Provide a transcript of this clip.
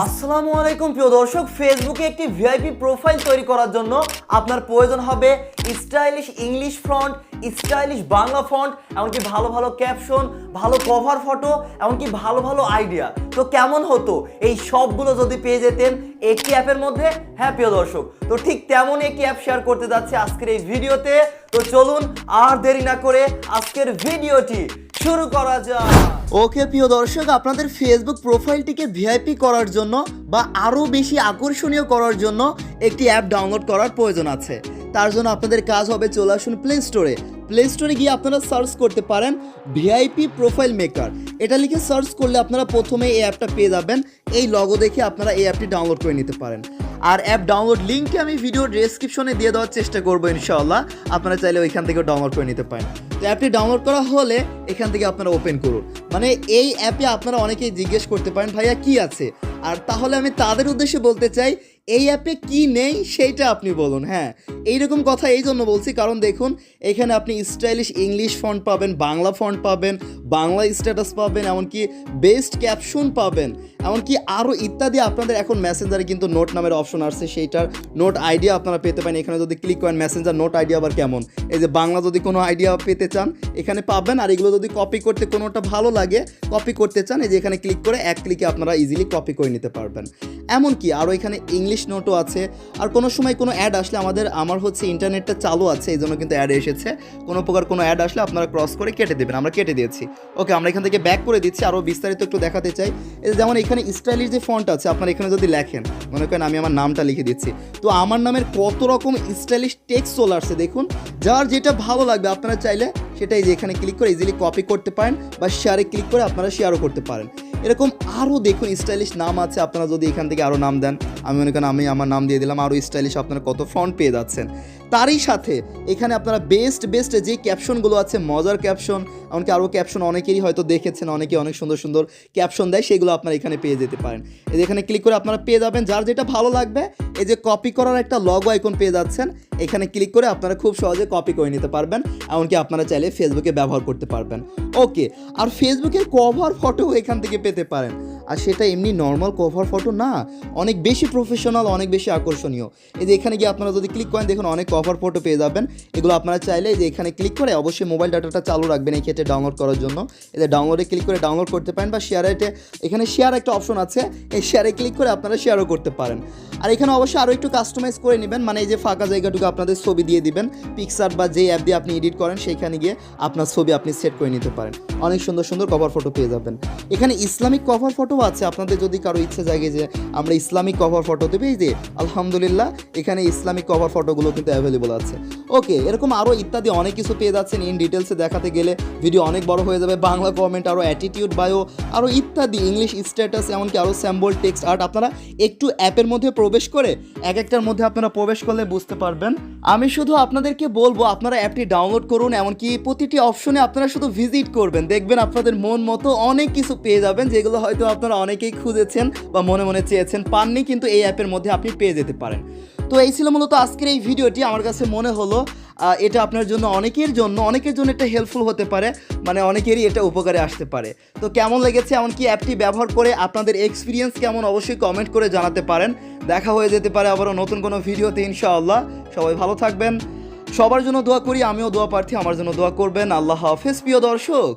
আসসালামু আলাইকুম প্রিয় দর্শক, ফেসবুকে একটি ভিআইপি প্রোফাইল তৈরি করার জন্য আপনার প্রয়োজন হবে stylish English font, stylish Bangla font, এমনকি ভালো ভালো ক্যাপশন, ভালো কভার ফটো, এমনকি ভালো ভালো আইডিয়া। তো কেমন হতো এই সবগুলো যদি পেয়ে যেতেন একটি অ্যাপের মধ্যে? হ্যাঁ প্রিয় দর্শক, তো ঠিক তেমনই একটি অ্যাপ শেয়ার করতে যাচ্ছে আজকের এই ভিডিওতে। তো চলুন আর দেরি না করে আজকের ভিডিওটি শুরু করা যাক। ওকে প্রিয় দর্শক, আপনাদের ফেসবুক প্রোফাইলটিকে ভিআইপি করার জন্য বা আরও বেশি আকর্ষণীয় করার জন্য একটি অ্যাপ ডাউনলোড করার প্রয়োজন আছে। তার জন্য আপনাদের কাজ হবে চলে আসুন প্লে স্টোরে গিয়ে আপনারা সার্চ করতে পারেন ভিআইপি প্রোফাইল মেকার। এটা লিখে সার্চ করলে আপনারা প্রথমে এই অ্যাপটা পেয়ে যাবেন। এই লগো দেখে আপনারা এই অ্যাপটি ডাউনলোড করে নিতে পারেন। আর অ্যাপ ডাউনলোড লিঙ্কটি আমি ভিডিও ডেসক্রিপশনে দিয়ে দেওয়ার চেষ্টা করবো ইনশাআল্লাহ। আপনারা চাইলে ওইখান থেকে ডাউনলোড করে নিতে পারেন। তো অ্যাপটি ডাউনলোড করা হলে এখান থেকে আপনারা ওপেন করুন। মানে এই অ্যাপে আপনারা অনেকেই জিজ্ঞেস করতে পারেন ভাইয়া কি আছে, আর তাহলে আমি তাদের উদ্দেশ্যে বলতে চাই এই অ্যাপে কি নেই সেইটা আপনি বলুন। হ্যাঁ, এইরকম কথা এই জন্য বলছি কারণ দেখুন এখানে আপনি স্টাইলিশ ইংলিশ ফন্ট পাবেন, বাংলা ফন্ট পাবেন, বাংলা স্ট্যাটাস পাবেন, এমনকি বেস্ট ক্যাপশন পাবেন, এমনকি আরও ইত্যাদি। আপনাদের এখন মেসেঞ্জারে কিন্তু নোট নামের অপশন আসছে, সেইটার নোট আইডিয়া আপনারা পেতে পারেন। এখানে যদি ক্লিক করেন মেসেঞ্জার নোট আইডিয়া আবার কেমন, এই যে বাংলা যদি কোনো আইডিয়া পেতে চান এখানে পাবেন। আর এগুলো যদি কপি করতে কোনোটা ভালো লাগে, কপি করতে চান, এই যে এখানে ক্লিক করে এক ক্লিকে আপনারা ইজিলি কপি করে নিতে পারবেন। এমনকি আরও এখানে ইংলিশ নোটও আছে। আর কোনো সময় কোনো অ্যাড আসলে আমার হচ্ছে ইন্টারনেটটা চালু আছে, এই জন্য কিন্তু অ্যাড এসেছে। কোনো প্রকার কোনো অ্যাড আসলে আপনারা ক্রস করে কেটে দেবেন। আমরা কেটে দিয়েছি। ওকে, আমরা এখান থেকে ব্যাক করে দিচ্ছি। আরও বিস্তারিত একটু দেখাতে চাই। যেমন এখানে স্টাইলিশ যে ফন্ট আছে, আপনারা এখানে যদি লেখেন, মনে করেন আমি আমার নামটা লিখে দিচ্ছি, তো আমার নামের কত রকম স্টাইলিশ টেক্সট চলে আসছে দেখুন। যার যেটা ভালো লাগবে আপনারা চাইলে সেটাই যে এখানে ক্লিক করে ইজিলি কপি করতে পারেন বা শেয়ারে ক্লিক করে আপনারা শেয়ারও করতে পারেন। এরকম আরও দেখুন স্টাইলিশ নাম আছে। আপনারা যদি এখান থেকে আরও নাম দেন, আমি মনে করেন আমি আমার নাম দিয়ে দিলাম, আরও স্টাইলিশ আপনারা কত ফন্ট পেয়ে যাচ্ছেন। তারই সাথে এখানে আপনারা বেস্ট যে ক্যাপশনগুলো আছে, মজার ক্যাপশন, এমনকি আরও ক্যাপশন অনেকেরই হয়তো দেখেছেন, অনেকে অনেক সুন্দর সুন্দর ক্যাপশন দেয়, সেগুলো আপনারা এখানে পেয়ে যেতে পারেন। এই যে এখানে ক্লিক করে আপনারা পেয়ে যাবেন যার যেটা ভালো লাগবে। এই যে কপি করার একটা লগো আইকন পেয়ে যাচ্ছেন, এখানে ক্লিক করে আপনারা খুব সহজে কপি করে নিতে পারবেন, এমনকি আপনারা চাইলে ফেসবুকে ব্যবহার করতে পারবেন। ওকে, আর ফেসবুকের কভার ফটো এখান থেকে পেতে পারেন। আর সেটা এমনি নর্মাল কভার ফটো না, অনেক বেশি প্রফেশনাল, অনেক বেশি আকর্ষণীয়। এই যে এখানে গিয়ে আপনারা যদি ক্লিক করেন দেখুন অনেক কভার ফটো পেয়ে যাবেন। এগুলো আপনারা চাইলে যে এখানে ক্লিক করে অবশ্যই মোবাইল ডাটাটা চালু রাখবেন এই ক্ষেত্রে ডাউনলোড করার জন্য। এই যে ডাউনলোডে ক্লিক করে ডাউনলোড করতে পারেন বা শেয়ারে, এখানে শেয়ার একটা অপশন আছে, এই শেয়ারে ক্লিক করে আপনারা শেয়ারও করতে পারেন। আর এখানে অবশ্যই আরও একটু কাস্টমাইজ করে নেবেন, মানে এই যে ফাঁকা জায়গাটুকু আপনাদের ছবি দিয়ে দিবেন, পিকচার বা যে অ্যাপ দিয়ে আপনি এডিট করেন সেইখানে গিয়ে আপনার ছবি আপনি সেট করে নিতে পারেন। অনেক সুন্দর সুন্দর কভার ফটো পেয়ে যাবেন। এখানে ইসলামিক কভার ফটো আছে, আপনাদের যদি কারো ইচ্ছে জাগে যে আমরা ইসলামিক কভার ফটো দেবে, এই যে আলহামদুলিল্লাহ এখানে ইসলামিক কভার ফটোগুলো কিন্তু অ্যাভেলেবল আছে। ওকে, এরকম আরও ইত্যাদি অনেক কিছু পেয়ে যাচ্ছেন। ইন ডিটেলসে দেখাতে গেলে ভিডিও অনেক বড় হয়ে যাবে। বাংলা কমেন্ট, আরও অ্যাটিটিউড বায়ো, আরও ইত্যাদি ইংলিশ স্ট্যাটাস, এমনকি আরও স্যাম্বল টেক্সট আর্ট। আপনারা একটু অ্যাপের মধ্যে প্রবেশ করে এক একটার মধ্যে আপনারা প্রবেশ করলে বুঝতে পারবেন। আমি শুধু আপনাদেরকে বলবো আপনারা অ্যাপটি ডাউনলোড করুন, এমনকি প্রতিটি অপশনে আপনারা শুধু ভিজিট করবেন, দেখবেন আপনাদের মন মতো অনেক কিছু পেয়ে যাবেন, যেগুলো হয়তো আপনারা অনেকেই খুঁজেছেন বা মনে মনে চেয়েছেন, পাননি, কিন্তু এই অ্যাপের মধ্যে আপনি পেয়ে যেতে পারেন। তো এই ছিল মূলত আজকের এই ভিডিওটি। আমার কাছে মনে হলো এটা আপনার জন্য অনেকের জন্য এটা হেল্পফুল হতে পারে, মানে অনেকেরই এটা উপকারে আসতে পারে। তো কেমন লেগেছে, এমনকি অ্যাপটি ব্যবহার করে আপনাদের এক্সপিরিয়েন্স কেমন, অবশ্যই কমেন্ট করে জানাতে পারেন। দেখা হয়ে যেতে পারে আবারও নতুন কোনো ভিডিওতে ইনশাআল্লাহ। সবাই ভালো থাকবেন, সবার জন্য দোয়া করি, আমিও দোয়া প্রার্থী, আমার জন্য দোয়া করবেন। আল্লাহ হাফেজ প্রিয় দর্শক।